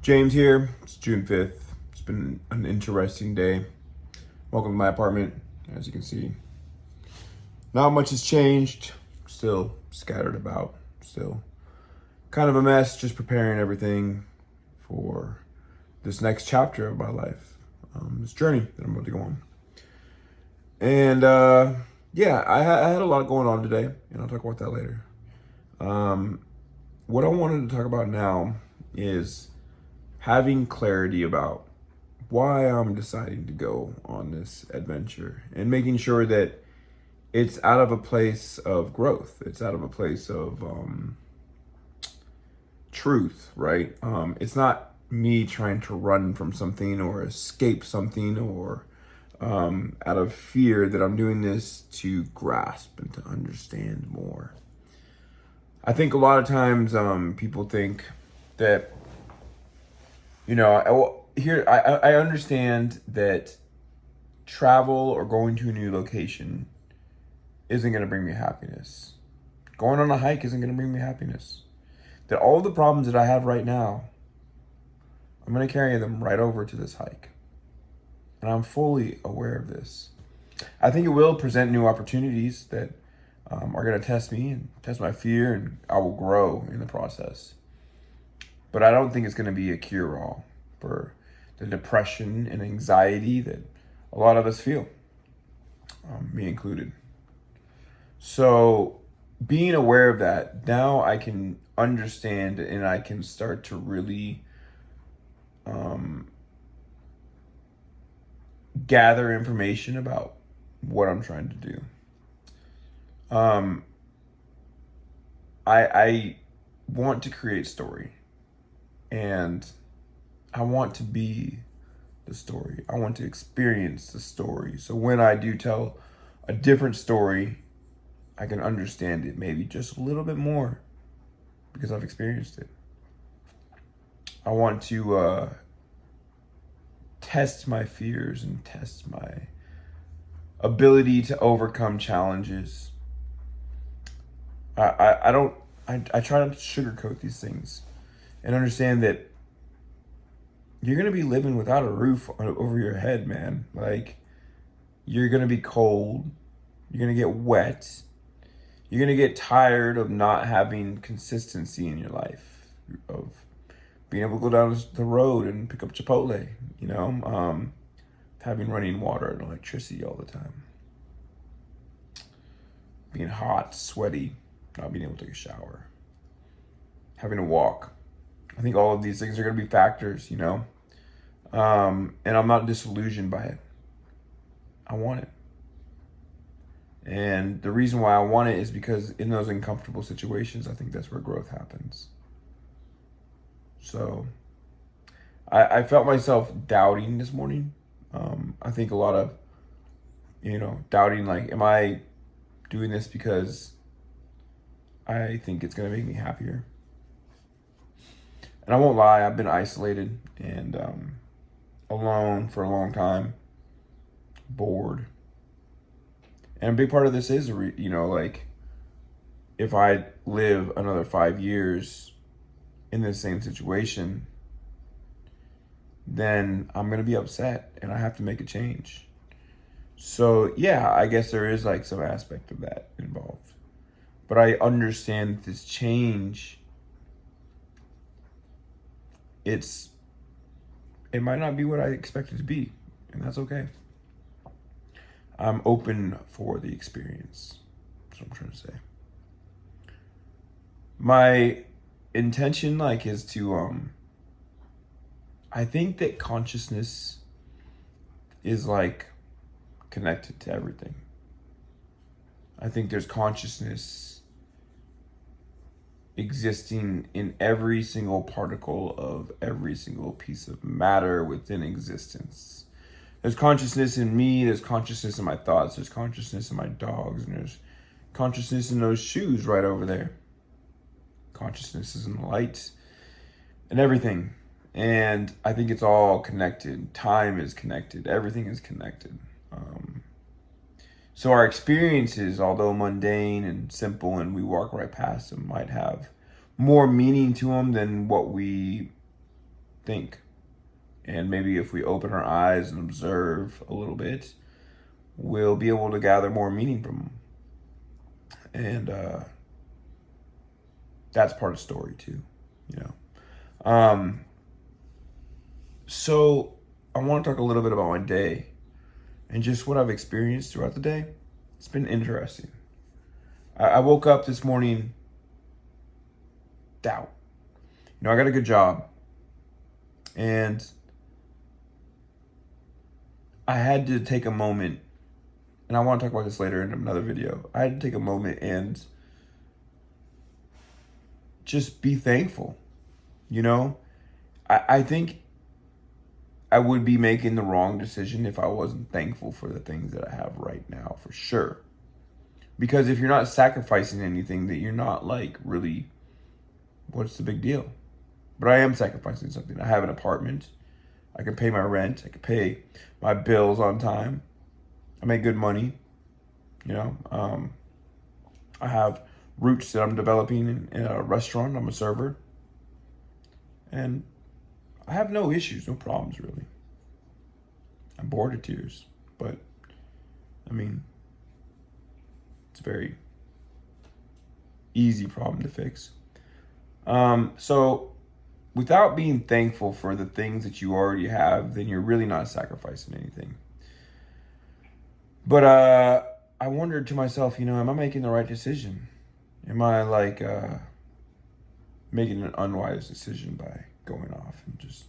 James here. It's June 5th. It's been an interesting day. Welcome to my apartment. As you can see, not much has changed. Still scattered about. Still kind of a mess. Just preparing everything for this next chapter of my life. This journey that I'm about to go on. And I had a lot going on today, and I'll talk about that later. What I wanted to talk about now is having clarity about why I'm deciding to go on this adventure and making sure that it's out of a place of growth. It's out of a place of truth, right? It's not me trying to run from something or escape something or out of fear that I'm doing this to grasp and to understand more. I think a lot of times people think that, I understand that travel or going to a new location isn't going to bring me happiness. Going on a hike isn't going to bring me happiness. That all the problems that I have right now, I'm going to carry them right over to this hike. And I'm fully aware of this. I think it will present new opportunities that are going to test me and test my fear, and I will grow in the process. But I don't think it's going to be a cure-all for the depression and anxiety that a lot of us feel, me included. So being aware of that, now I can understand and I can start to really gather information about what I'm trying to do. I want to create story. And I want to be the story. I want to experience the story. So when I do tell a different story, I can understand it maybe just a little bit more because I've experienced it. I want to test my fears and test my ability to overcome challenges. I try not to sugarcoat these things. And understand that you're going to be living without a roof over your head, man. Like, you're going to be cold. You're going to get wet. You're going to get tired of not having consistency in your life. Of being able to go down the road and pick up Chipotle, having running water and electricity all the time. Being hot, sweaty, not being able to take a shower. Having to walk. I think all of these things are going to be factors, and I'm not disillusioned by it. I want it. And the reason why I want it is because in those uncomfortable situations, I think that's where growth happens. So I felt myself doubting this morning. I think a lot of, doubting, like, am I doing this because I think it's going to make me happier? And I won't lie, I've been isolated and alone for a long time, bored. And a big part of this is, if I live another 5 years in the same situation, then I'm going to be upset and I have to make a change. So, yeah, I guess there is some aspect of that involved. But I understand that this change, it might not be what I expected to be, and that's okay. I'm open for the experience. That's what I'm trying to say. My intention, is to, I think that consciousness is, connected to everything. I think there's consciousness existing in every single particle of every single piece of matter within existence. There's consciousness in me, there's consciousness in my thoughts, there's consciousness in my dogs, and there's consciousness in those shoes right over there. Consciousness is in the light and everything. And I think it's all connected. Time is connected. Everything is connected. So our experiences, although mundane and simple and we walk right past them, might have more meaning to them than what we think. And maybe if we open our eyes and observe a little bit, we'll be able to gather more meaning from them. And that's part of the story too, you know. So I want to talk a little bit about my day and just what I've experienced throughout the day. It's been interesting. I woke up this morning, doubt. You know, I got a good job, and I had to take a moment, and I want to talk about this later in another video. I had to take a moment and just be thankful. You know, I think I would be making the wrong decision if I wasn't thankful for the things that I have right now, for sure. Because if you're not sacrificing anything, that you're not like really, what's the big deal? But I am sacrificing something. I have an apartment. I can pay my rent. I can pay my bills on time. I make good money. You know, I have roots that I'm developing in a restaurant. I'm a server. And I have no issues, no problems really. I'm bored to tears, but I mean, it's a very easy problem to fix. So without being thankful for the things that you already have, then you're really not sacrificing anything. But I wondered to myself, you know, am I making the right decision? Am I like making an unwise decision by going off and just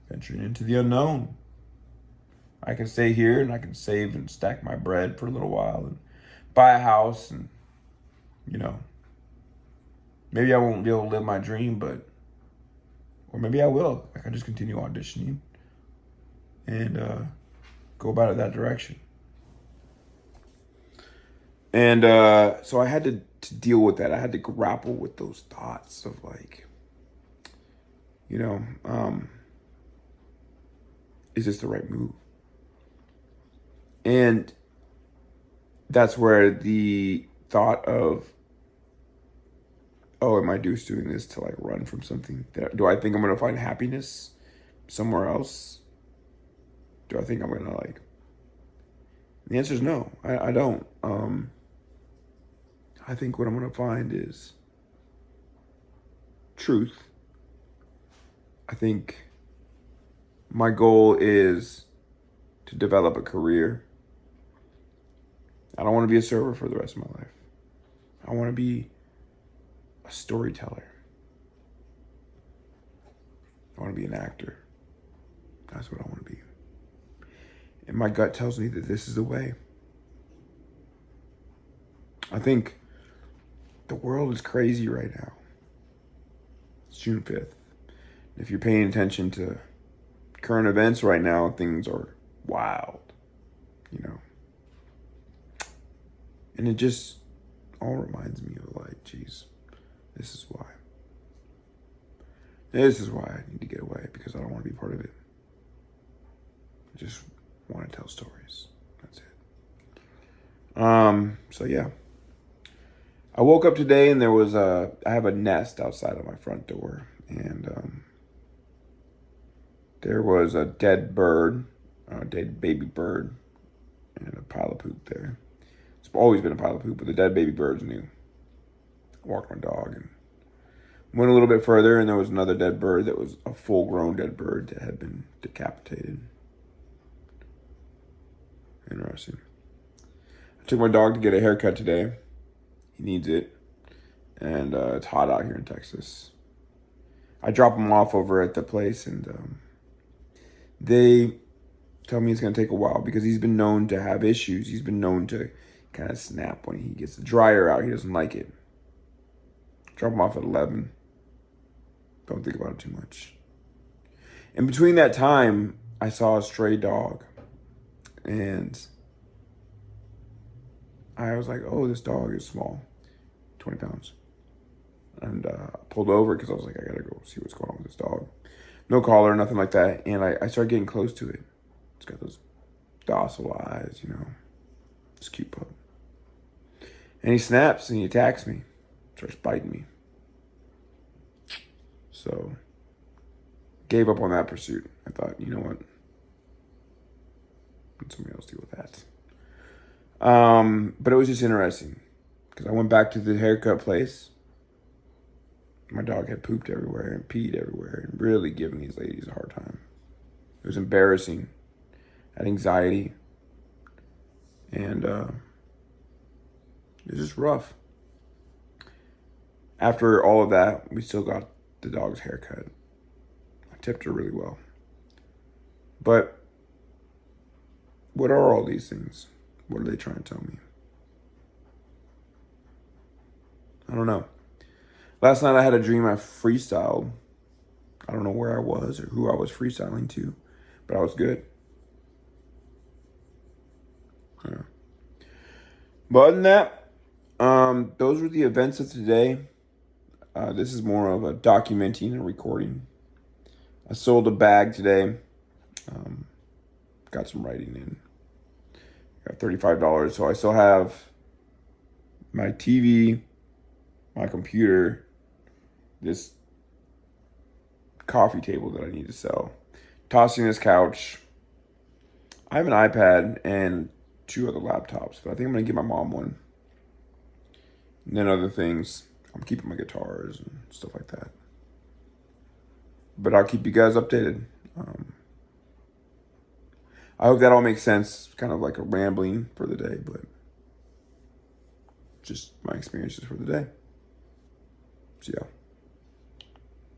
venturing into the unknown? I can stay here and I can save and stack my bread for a little while and buy a house, and you know, maybe I won't be able to live my dream, but or maybe I will. I can just continue auditioning and go about it that direction. And so I had to deal with that. I had to grapple with those thoughts of like, you know, is this the right move? And that's where the thought of, oh, am I just doing this to like run from something? Do I think I'm going to find happiness somewhere else? Do I think I'm going to like, the answer is no, I don't. I think what I'm going to find is truth. I think my goal is to develop a career. I don't want to be a server for the rest of my life. I want to be a storyteller. I want to be an actor. That's what I want to be. And my gut tells me that this is the way. I think the world is crazy right now. It's June 5th. If you're paying attention to current events right now, things are wild, you know. And it just all reminds me of like, geez, this is why. This is why I need to get away, because I don't want to be part of it. I just want to tell stories. That's it. So yeah. I woke up today and there was I have a nest outside of my front door, and there was a dead bird, a dead baby bird, and a pile of poop there. It's always been a pile of poop, but the dead baby bird's new. I walked my dog and went a little bit further, and there was another dead bird that was a full-grown dead bird that had been decapitated. Interesting. I took my dog to get a haircut today. He needs it. And it's hot out here in Texas. I drop him off over at the place, and they tell me it's going to take a while because he's been known to have issues. He's been known to kind of snap when he gets the dryer out. He doesn't like it. Drop him off at 11. Don't think about it too much. In between that time, I saw a stray dog. And I was like, oh, this dog is small, 20 pounds. And I pulled over because I was like, I got to go see what's going on with this dog. No collar, nothing like that. And I started getting close to it. It's got those docile eyes, you know. It's a cute pup. And he snaps and he attacks me. Starts biting me. So, gave up on that pursuit. I thought, you know what? Let somebody else deal with that. But it was just interesting because I went back to the haircut place. My dog had pooped everywhere and peed everywhere and really giving these ladies a hard time. It was embarrassing. I had anxiety. And it was just rough. After all of that, we still got the dog's haircut. I tipped her really well. But what are all these things? What are they trying to tell me? I don't know. Last night I had a dream I freestyled. I don't know where I was or who I was freestyling to, but I was good. Yeah. But other than that, those were the events of today. This is more of a documenting and recording. I sold a bag today. Got some writing in. Got $35. So I still have my TV, my computer, this coffee table that I need to sell, tossing this couch. I have an iPad and 2 other laptops, but I think I'm going to get my mom one. And then other things. I'm keeping my guitars and stuff like that. But I'll keep you guys updated. I hope that all makes sense. Kind of like a rambling for the day, but just my experiences for the day. See ya.